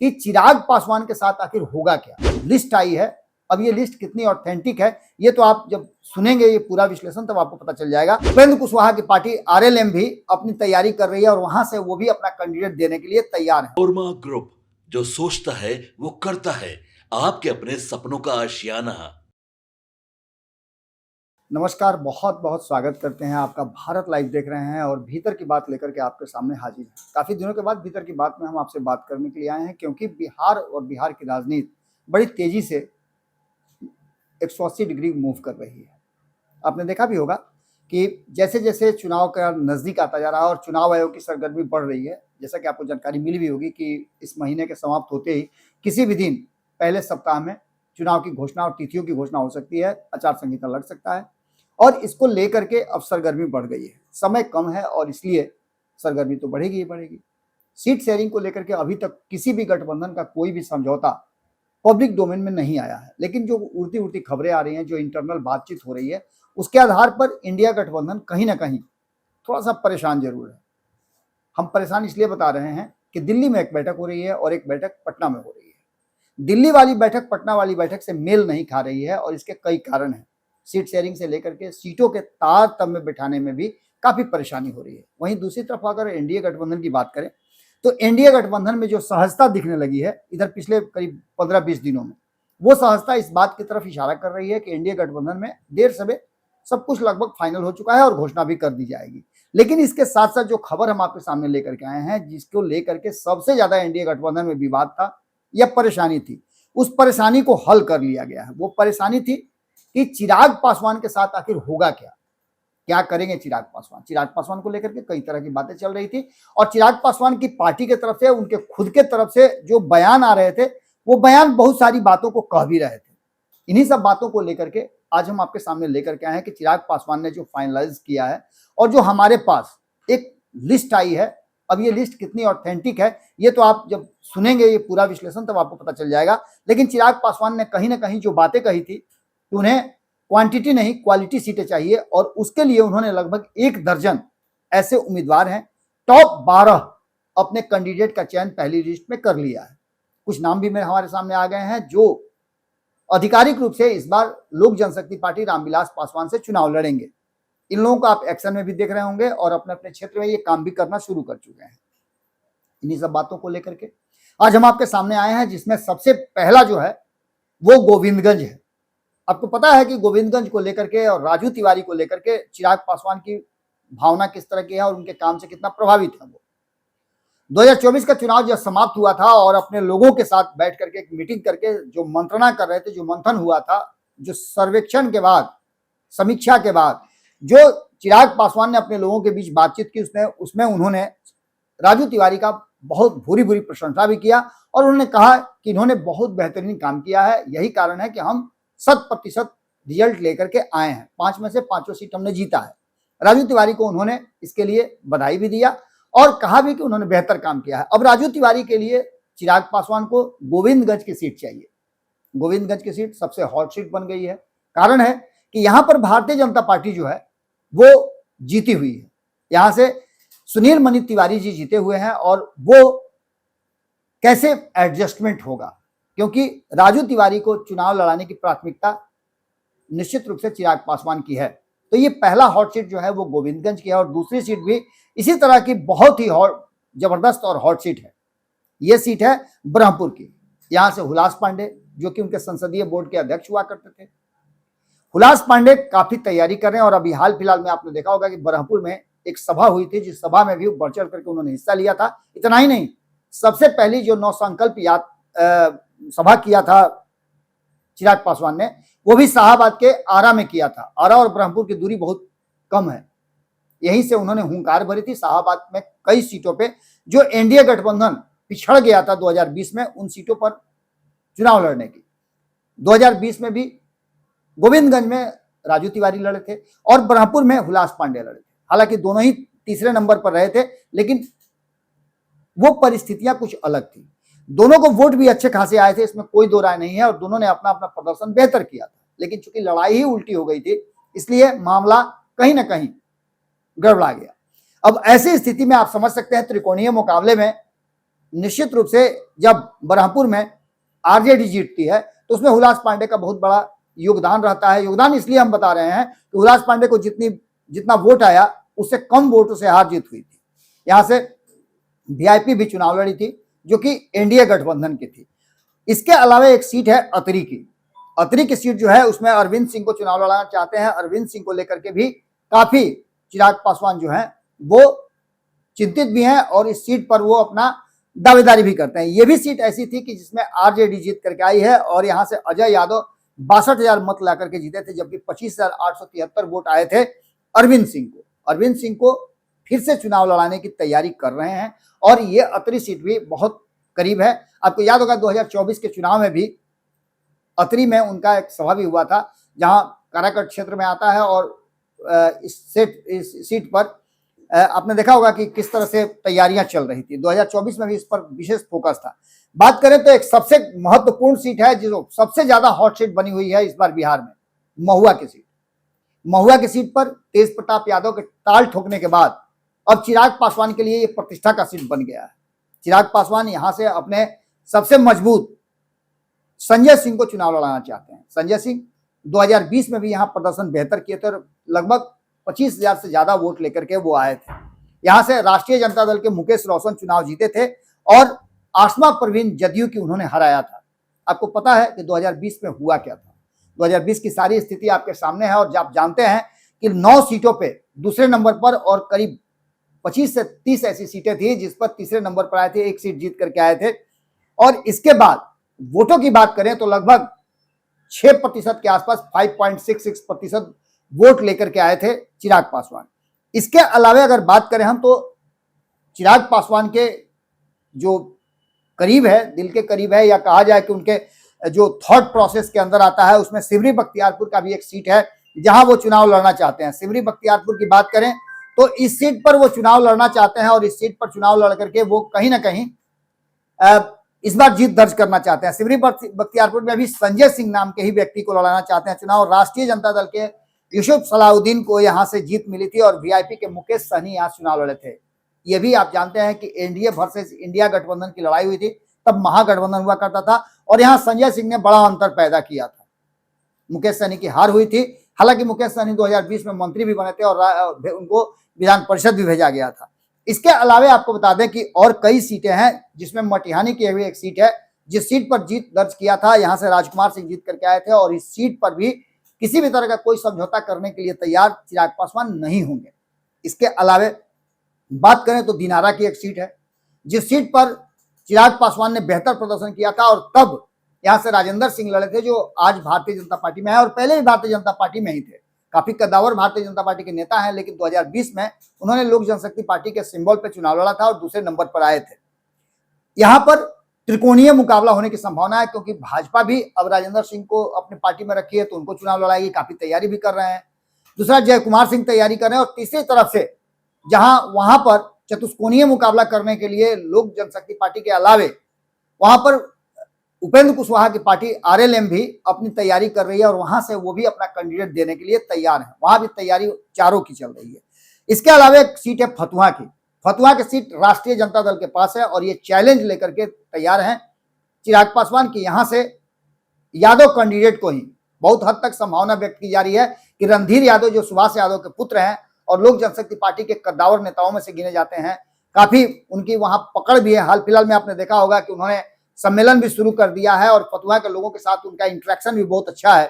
कि चिराग पासवान के साथ आखिर होगा क्या। लिस्ट आई है, अब ये लिस्ट कितनी ऑथेंटिक है ये तो आप जब सुनेंगे ये पूरा विश्लेषण तब आपको पता चल जाएगा। उपेंद्र कुशवाहा की पार्टी आरएलएम भी अपनी तैयारी कर रही है और वहां से वो भी अपना कैंडिडेट देने के लिए तैयार है। कोरमा ग्रुप, जो सोचता है वो करता है, आपके अपने सपनों का आशियाना। नमस्कार, बहुत बहुत स्वागत करते हैं आपका। भारत लाइव देख रहे हैं और भीतर की बात लेकर के आपके सामने हाजिर है। काफी दिनों के बाद भीतर की बात में हम आपसे बात करने के लिए आए हैं, क्योंकि बिहार और बिहार की राजनीति बड़ी तेजी से 180 डिग्री मूव कर रही है। आपने देखा भी होगा कि जैसे जैसे चुनाव का नजदीक आता जा रहा है और चुनाव आयोग की सरगर्मी बढ़ रही है, जैसा कि आपको जानकारी मिली भी होगी कि इस महीने के समाप्त होते ही किसी भी दिन पहले सप्ताह में चुनाव की घोषणा और तिथियों की घोषणा हो सकती है, आचार संहिता लग सकता है और इसको लेकर के अब सरगर्मी बढ़ गई है। समय कम है और इसलिए सरगर्मी तो बढ़ेगी ही बढ़ेगी। सीट शेयरिंग को लेकर के अभी तक किसी भी गठबंधन का कोई भी समझौता पब्लिक डोमेन में नहीं आया है, लेकिन जो उड़ती उड़ती खबरें आ रही हैं, जो इंटरनल बातचीत हो रही है, उसके आधार पर इंडिया गठबंधन कहीं ना कहीं थोड़ा सा परेशान जरूर है। हम परेशान इसलिए बता रहे हैं कि दिल्ली में एक बैठक हो रही है और एक बैठक पटना में हो रही है। दिल्ली वाली बैठक पटना वाली बैठक से मेल नहीं खा रही है और इसके कई कारण हैं। सीट शेयरिंग से लेकर के सीटों के तारतम्य में बिठाने में भी काफी परेशानी हो रही है। वहीं दूसरी तरफ अगर एनडीए गठबंधन की बात करें तो एनडीए गठबंधन में जो सहजता दिखने लगी है इधर पिछले करीब 15-20 दिनों में, वो सहजता इस बात की तरफ इशारा कर रही है कि एनडीए गठबंधन में देर सवेर सब कुछ लगभग फाइनल हो चुका है और घोषणा भी कर दी जाएगी। लेकिन इसके साथ साथ जो खबर हम आपके सामने लेकर के आए हैं, जिसको लेकर के सबसे ज्यादा एनडीए गठबंधन में विवाद था या परेशानी थी, उस परेशानी को हल कर लिया गया है। वो परेशानी थी कि चिराग पासवान के साथ आखिर होगा क्या, क्या करेंगे चिराग पासवान। चिराग पासवान को लेकर के कई तरह की बातें चल रही थी और चिराग पासवान की पार्टी की तरफ से, उनके खुद के तरफ से जो बयान आ रहे थे, वो बयान बहुत सारी बातों को कह भी रहे थे। इन्हीं सब बातों को लेकर के आज हम आपके सामने लेकर के आए हैं कि चिराग पासवान ने जो फाइनलाइज किया है और जो हमारे पास एक लिस्ट आई है, अब ये लिस्ट कितनी ऑथेंटिक है ये तो आप जब सुनेंगे ये पूरा विश्लेषण तब आपको पता चल जाएगा। लेकिन चिराग पासवान ने कहीं ना कहीं जो बातें कही थी कि उन्हें क्वांटिटी नहीं क्वालिटी सीटें चाहिए और उसके लिए उन्होंने लगभग 1 दर्जन ऐसे उम्मीदवार हैं, टॉप 12 अपने कैंडिडेट का चयन पहली लिस्ट में कर लिया है। कुछ नाम भी हमारे सामने आ गए हैं जो आधिकारिक रूप से इस बार लोक जनशक्ति पार्टी रामविलास पासवान से चुनाव लड़ेंगे। इन लोगों को आप एक्शन में भी देख रहे होंगे और अपने अपने क्षेत्र में ये काम भी करना शुरू कर चुके हैं। इन्हीं सब बातों को लेकर के आज हम आपके सामने आए हैं, जिसमें सबसे पहला जो है वो गोविंदगंज है। आपको पता है कि गोविंदगंज को लेकर के और राजू तिवारी को लेकर के चिराग पासवान की भावना किस तरह की है और उनके काम से कितना प्रभावित है वो। 2024 का चुनाव जब समाप्त हुआ था और अपने लोगों के साथ बैठ करके एक मीटिंग करके जो मंत्रणा कर रहे थे, जो मंथन हुआ था, जो सर्वेक्षण के बाद, समीक्षा के बाद जो चिराग पासवान ने अपने लोगों के बीच बातचीत की, उसमें उन्होंने राजू तिवारी का बहुत भूरी भूरी प्रशंसा भी किया और उन्होंने कहा कि इन्होंने बहुत बेहतरीन काम किया है, यही कारण है कि हम 100% रिजल्ट लेकर के आए हैं। 5 में से 5 सीट हमने जीता है। राजू तिवारी को उन्होंने इसके लिए बधाई भी दिया और कहा भी कि उन्होंने बेहतर काम किया है। अब राजू तिवारी के लिए चिराग पासवान को गोविंदगंज की सीट चाहिए। गोविंदगंज की सीट सबसे हॉट सीट बन गई है। कारण है कि यहां पर भारतीय जनता पार्टी जो है वो जीती हुई है। यहां से सुनील मणि तिवारी जी जीते हुए हैं और वो कैसे एडजस्टमेंट होगा, क्योंकि राजू तिवारी को चुनाव लड़ाने की प्राथमिकता निश्चित रूप से चिराग पासवान की है। तो ये पहला हॉट सीट जो है वो गोविंदगंज की है और दूसरी सीट भी इसी तरह की बहुत ही हॉट, जबरदस्त और हॉट सीट है। ये सीट है ब्रह्मपुर की। यहां से हुलास पांडे, जो कि उनके संसदीय बोर्ड के अध्यक्ष हुआ करते थे, हुलास पांडे काफी तैयारी कर रहे हैं और अभी हाल फिलहाल में आपने देखा होगा कि ब्रह्मपुर में एक सभा हुई थी, जिस सभा में भी बढ़ चढ़ करके उन्होंने हिस्सा लिया था। इतना ही नहीं, सबसे पहली जो नवसंकल्प सभा किया था चिराग पासवान ने, वो भी शाहाबाद के आरा में किया था। आरा और ब्रह्मपुर की दूरी बहुत कम है, यहीं से उन्होंने हुंकार भरी थी। शाहाबाद में कई सीटों पे जो एनडीए गठबंधन पिछड़ गया था 2020 में, उन सीटों पर चुनाव लड़ने की। 2020 में भी गोविंदगंज में राजू तिवारी लड़े थे और ब्रह्मपुर में हुलास पांडे लड़े थे। हालांकि दोनों ही तीसरे नंबर पर रहे थे, लेकिन वो परिस्थितियां कुछ अलग थी। दोनों को वोट भी अच्छे खासे आए थे, इसमें कोई दो राय नहीं है और दोनों ने अपना अपना प्रदर्शन बेहतर किया था। लेकिन चूंकि लड़ाई ही उल्टी हो गई थी, इसलिए मामला कहीं ना कहीं गड़बड़ा गया। अब ऐसी स्थिति में आप समझ सकते हैं त्रिकोणीय मुकाबले में निश्चित रूप से जब बरहमपुर में आरजेडी जीतती है तो उसमें हुलास पांडे का बहुत बड़ा योगदान रहता है। योगदान इसलिए हम बता रहे हैं कि हुलास पांडे को जितना वोट आया उससे कम वोटों से हार जीत हुई थी। यहां से वीआईपी भी चुनाव लड़ी थी जो कि एनडीए गठबंधन की थी। इसके अलावा एक सीट है अतरी की। अतरी की सीट जो है उसमें अरविंद सिंह को चुनाव लड़ाना चाहते हैं। अरविंद सिंह को लेकर के भी काफी चिराग पासवान जो है वो चिंतित भी हैं और इस सीट पर वो अपना दावेदारी भी करते हैं। ये भी सीट ऐसी थी कि जिसमें आरजेडी जीत करके आई है और यहां से अजय यादव 62,000 मत ला करके जीते थे, जबकि 25,873 वोट आए थे अरविंद सिंह को। अरविंद सिंह को फिर से चुनाव लड़ाने की तैयारी कर रहे हैं और ये अतरी सीट भी बहुत करीब है। आपको याद होगा 2024 के चुनाव में भी अतरी में उनका एक सभा भी हुआ था जहां काराकट क्षेत्र में आता है और इस सीट पर आपने देखा होगा कि किस तरह से तैयारियां चल रही थी। 2024 में भी इस पर विशेष फोकस था। बात करें तो एक सबसे महत्वपूर्ण सीट है जो सबसे ज्यादा हॉट सीट बनी हुई है इस बार बिहार में, महुआ की सीट। महुआ की सीट पर तेज प्रताप यादव के ताल ठोकने के बाद अब चिराग पासवान के लिए ये प्रतिष्ठा का सीट बन गया है। चिराग पासवान यहां से अपने सबसे मजबूत संजय सिंह को चुनाव लड़ाना चाहते हैं। संजय सिंह 2020 में भी यहां प्रदर्शन बेहतर किए थे और लगभग 25,000 से ज्यादा वोट लेकर के वो आए थे। यहां से राष्ट्रीय जनता दल के मुकेश रोशन चुनाव जीते थे और आसमा परवीन जदयू की उन्होंने हराया था। आपको पता है कि 2020 में हुआ क्या था। 2020 की सारी स्थिति आपके सामने है और आप जानते हैं कि 9 सीटों पे दूसरे नंबर पर और करीब 25 से 30 ऐसी सीटें थी जिस पर तीसरे नंबर पर आए थे, एक सीट जीत करके आए थे। और इसके बाद वोटों की बात करें तो लगभग 6% के आसपास 5.66% वोट लेकर के आए थे चिराग पासवान। इसके अलावा अगर बात करें हम तो चिराग पासवान के जो करीब है, दिल के करीब है, या कहा जाए कि उनके जो थॉट प्रोसेस के अंदर आता है, उसमें सिमरी बख्तियारपुर का भी एक सीट है जहां वो चुनाव लड़ना चाहते हैं। सिमरी बख्तियारपुर की बात करें तो इस सीट पर वो चुनाव लड़ना चाहते हैं और इस सीट पर चुनाव लड़ करके वो कहीं ना कहीं इस बार जीत दर्ज करना चाहते हैं। सिमरी बख्तियारपुर में भी संजय सिंह नाम के ही व्यक्ति को लड़ाना चाहते हैं चुनाव। राष्ट्रीय जनता दल के यूसुफ सलाउद्दीन को यहां से जीत मिली थी और वीआईपी के मुकेश सहनी यहां चुनाव लड़े थे। ये भी आप जानते हैं कि एनडीए वर्सेस इंडिया गठबंधन की लड़ाई हुई थी, तब महागठबंधन हुआ करता था और यहां संजय सिंह ने बड़ा अंतर पैदा किया था। मुकेश सहनी की हार हुई थी। हालांकि मुकेश सहनी 2020 में मंत्री भी बने थे और उनको विधान परिषद भी भेजा गया था। इसके अलावा आपको बता दें कि और कई सीटें हैं जिसमें मटिहानी की हुई एक सीट है जिस सीट पर जीत दर्ज किया था। यहां से राजकुमार सिंह जीत करके आए थे और इस सीट पर भी किसी भी तरह का कोई समझौता करने के लिए तैयार चिराग पासवान नहीं होंगे। इसके अलावा बात करें तो दिनारा की एक सीट है जिस सीट पर चिराग पासवान ने बेहतर प्रदर्शन किया था और तब यहां से राजेंद्र सिंह लड़े थे जो आज भारतीय जनता पार्टी में है और पहले भी भारतीय जनता पार्टी में ही थे। काफी कद्दावर भारतीय जनता पार्टी के नेता हैं, लेकिन 2020 में उन्होंने लोक जनशक्ति पार्टी के सिंबल पर चुनाव लड़ा था और दूसरे नंबर पर आए थे। यहां पर त्रिकोणीय मुकाबला होने की संभावना है क्योंकि भाजपा भी अब राजेंद्र सिंह को अपनी पार्टी में रखी है तो उनको चुनाव लड़ाएगी, काफी तैयारी भी कर रहे हैं। दूसरा जय कुमार सिंह तैयारी कर रहे हैं और तीसरी तरफ से जहां वहां पर चतुष्कोणीय मुकाबला करने के लिए लोक जनशक्ति पार्टी के अलावे वहां पर उपेंद्र कुशवाहा की पार्टी आरएलएम भी अपनी तैयारी कर रही है और वहां से वो भी अपना कैंडिडेट देने के लिए तैयार है। वहां भी तैयारी चारों की चल रही है। इसके अलावा एक सीट है फतुहा की। फतुहा की सीट राष्ट्रीय जनता दल के पास है और ये चैलेंज लेकर के तैयार हैं चिराग पासवान की यहां से यादव कैंडिडेट को ही बहुत हद तक संभावना व्यक्त की जा रही है कि रणधीर यादव जो सुभाष यादव के पुत्र हैं और लोक जनशक्ति पार्टी के कद्दावर नेताओं में से गिने जाते हैं, काफी उनकी वहां पकड़ भी है। हाल फिलहाल में आपने देखा होगा कि उन्होंने सम्मेलन भी शुरू कर दिया है और फतुहा के लोगों के साथ उनका इंटरेक्शन भी बहुत अच्छा है।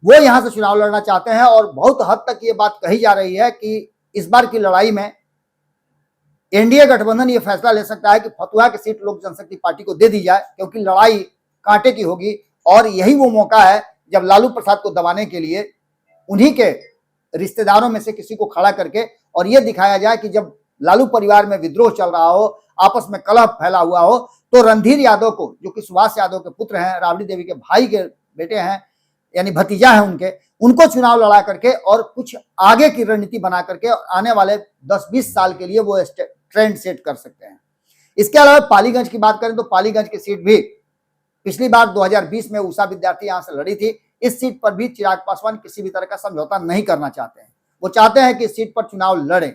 वो यहां से चुनाव लड़ना चाहते हैं और बहुत हद तक ये बात कही जा रही है कि इस बार की लड़ाई में एनडीए गठबंधन ये फैसला ले सकता है कि फतुहा की सीट लोक जनशक्ति पार्टी को दे दी जाए क्योंकि लड़ाई कांटे की होगी और यही वो मौका है जब लालू प्रसाद को दबाने के लिए उन्हीं के रिश्तेदारों में से किसी को खड़ा करके और ये दिखाया जाए कि जब लालू परिवार में विद्रोह चल रहा हो, आपस में कलह फैला हुआ हो, तो रणधीर यादव को जो कि सुभाष यादव के पुत्र हैं, राबड़ी देवी के भाई के बेटे हैं, यानी भतीजा है उनको चुनाव लड़ा करके और कुछ आगे की रणनीति बना करके आने वाले 10-20 साल के लिए वो ट्रेंड सेट कर सकते हैं। इसके अलावा पालीगंज की बात करें तो पालीगंज की सीट भी पिछली बार 2020 में उषा विद्यार्थी यहां से लड़ी थी। इस सीट पर भी चिराग पासवान किसी भी तरह का समझौता नहीं करना चाहते हैं। वो चाहते हैं कि इस सीट पर चुनाव लड़ें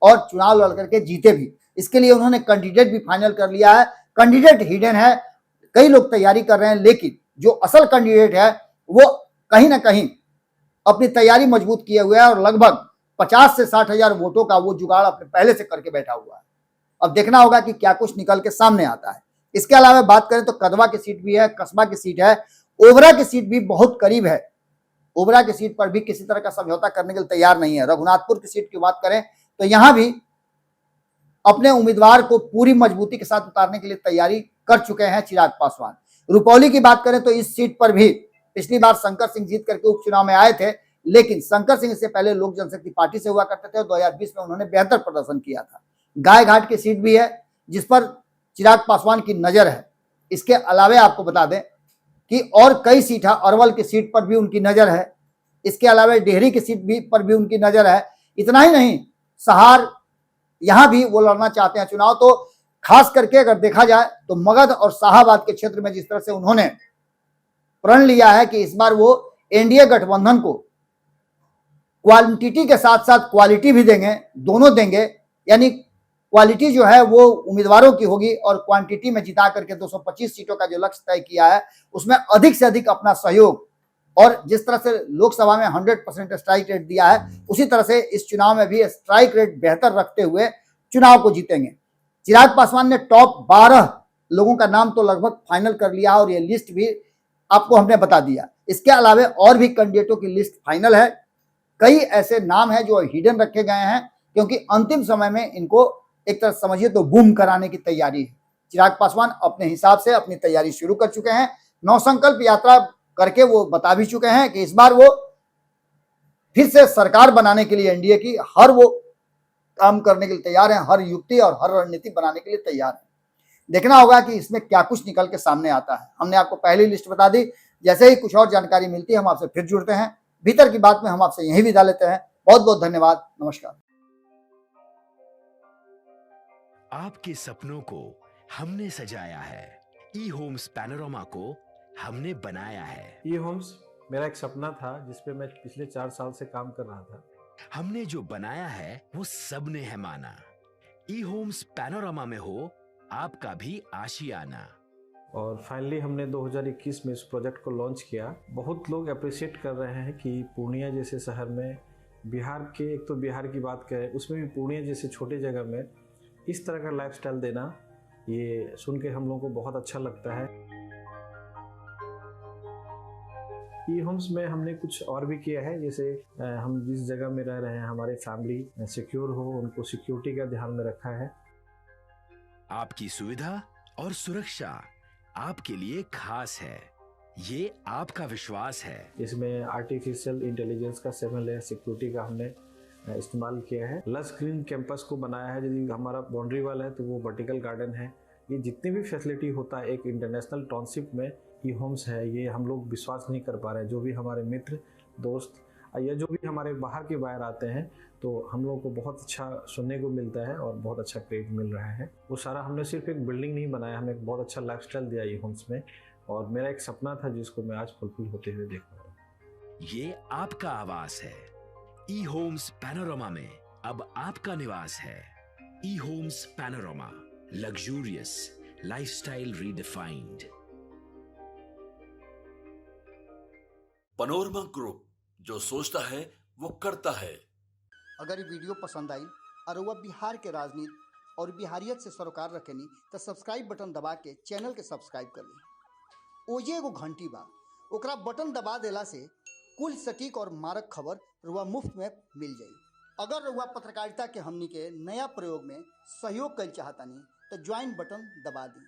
और चुनाव लड़ करके जीते भी। इसके लिए उन्होंने कैंडिडेट भी फाइनल कर लिया है। कैंडिडेट हिडन है, कई लोग तैयारी कर रहे हैं, लेकिन जो असल कैंडिडेट है वो कहीं ना कहीं अपनी तैयारी मजबूत किए हुए है और लगभग 50 से 60 हजार वोटों का वो जुगाड़ अपने पहले से करके बैठा हुआ है। अब देखना होगा कि क्या कुछ निकल के सामने आता है। इसके अलावा बात करें तो कदवा की सीट भी है, कस्बा की सीट है, ओबरा की सीट भी बहुत करीब है। ओबरा की सीट पर भी किसी तरह का समझौता करने के लिए तैयार नहीं है। रघुनाथपुर की सीट की बात करें तो यहां भी अपने उम्मीदवार को पूरी मजबूती के साथ उतारने के लिए तैयारी कर चुके हैं चिराग पासवान। रुपौली की बात करें तो इस सीट पर भी पिछली बार शंकर सिंह जीत करके उपचुनाव में आए थे, लेकिन शंकर सिंह से पहले लोक जनशक्ति पार्टी से हुआ करते थे और 2020 में उन्होंने बेहतर प्रदर्शन किया था। गायघाट की सीट भी है जिस पर चिराग पासवान की नजर है। इसके अलावे आपको बता दें कि और कई सीट है, अरवल की सीट पर भी उनकी नजर है। इसके अलावा डेहरी की सीट भी पर भी उनकी नजर है। इतना ही नहीं, सहार यहां भी वो लड़ना चाहते हैं चुनाव। तो खास करके अगर देखा जाए तो मगध और शाहाबाद के क्षेत्र में जिस तरह से उन्होंने प्रण लिया है कि इस बार वो एनडीए गठबंधन को क्वांटिटी के साथ साथ क्वालिटी भी देंगे, दोनों देंगे। यानी क्वालिटी जो है वो उम्मीदवारों की होगी और क्वांटिटी में जिता करके 225 सीटों का जो लक्ष्य तय किया है उसमें अधिक से अधिक अपना सहयोग, और जिस तरह से लोकसभा में 100% स्ट्राइक रेट दिया है उसी तरह से इस चुनाव में भी स्ट्राइक रेट बेहतर रखते हुए चुनाव को जीतेंगे। चिराग पासवान ने टॉप 12 लोगों का नाम तो लगभग फाइनल कर लिया और ये लिस्ट भी आपको हमने बता दिया। इसके अलावा और भी कैंडिडेटों की लिस्ट फाइनल है। कई ऐसे नाम हैं जो हिडन रखे गए हैं क्योंकि अंतिम समय में इनको एक तरह समझिए तो बूम कराने की तैयारी है। चिराग पासवान अपने हिसाब से अपनी तैयारी शुरू कर चुके हैं। नवसंकल्प यात्रा करके वो बता भी चुके हैं कि इस बार वो फिर से सरकार बनाने के लिए एनडीए की हर वो काम करने के लिए तैयार हैं, हर युक्ति और हर रणनीति बनाने के लिए तैयार हैं। देखना होगा कि इसमें क्या कुछ निकल के सामने आता है। हमने आपको पहली लिस्ट बता दी, जैसे ही कुछ और जानकारी मिलती है हम आपसे फिर जुड़ते हैं। भीतर की बात में हम आपसे यही विदा लेते हैं। बहुत बहुत धन्यवाद, नमस्कार। आपके सपनों को हमने सजाया है, ई होम्स पैनोरामा को हमने बनाया है। ई होम्स मेरा एक सपना था जिस पे मैं पिछले 4 साल से काम कर रहा था। हमने जो बनाया है वो सबने है माना। ई होम्स पैनोरामा में हो आपका भी आशियाना। और फाइनली हमने 2021 में इस प्रोजेक्ट को लॉन्च किया। बहुत लोग अप्रिशिएट कर रहे हैं कि पूर्णिया जैसे शहर में, बिहार के, एक तो बिहार की बात करें उसमें भी पूर्णिया जैसे छोटे जगह में इस तरह का लाइफस्टाइल देना, ये सुन के हम लोगों को बहुत अच्छा लगता है। ई होम्स में हमने कुछ और भी किया है, जैसे हम जिस जगह में रह रहे हैं हमारी फैमिली सिक्योर हो, उनको सिक्योरिटी का ध्यान में रखा है। आपकी सुविधा और सुरक्षा आपके लिए खास है, ये आपका विश्वास है। इसमें आर्टिफिशियल इंटेलिजेंस का 7 लेयर सिक्योरिटी का हमने इस्तेमाल किया है। लस ग्रीन कैंपस को बनाया है। यदि हमारा बाउंड्री वाल है तो वो वर्टिकल गार्डन है। ये जितनी भी फैसिलिटी होता है एक इंटरनेशनल टाउनशिप में ई होम्स है, ये हम लोग विश्वास नहीं कर पा रहे हैं। जो भी हमारे मित्र, दोस्त या जो भी हमारे बाहर के बाहर आते हैं तो हम लोगों को बहुत अच्छा सुनने को मिलता है और बहुत अच्छा क्रेडिट मिल रहा है। वो सारा हमने सिर्फ एक बिल्डिंग नहीं बनाया, हमें एक बहुत अच्छा लाइफस्टाइल दिया ई होम्स में, और मेरा एक सपना था जिसको मैं आज फुलफिल होते हुए देख रहा हूँ। ये आपका आवास है। ई होम्स पैनोरामा में अब आपका निवास है। E Homes Panorama, luxurious lifestyle redefined. Panorama Group, जो सोचता है वो करता है। अगर ये वीडियो पसंद आई और वह बिहार के राजनीति और बिहारियत से सरोकार रखेनी तो सब्सक्राइब बटन दबा के चैनल के सब्सक्राइब कर ली। ओजे एगो घंटी बा, ओकरा बटन दबा देला से कुल सटीक और मारक खबर रुआ मुफ्त में मिल जाई। अगर रुआ पत्रकारिता के हमनी के नया प्रयोग में सहयोग कर चाहतानी तो ज्वाइन बटन दबा दी।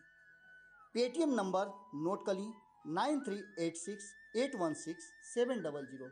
पेटीएम नंबर नोट कर ली 9386816700।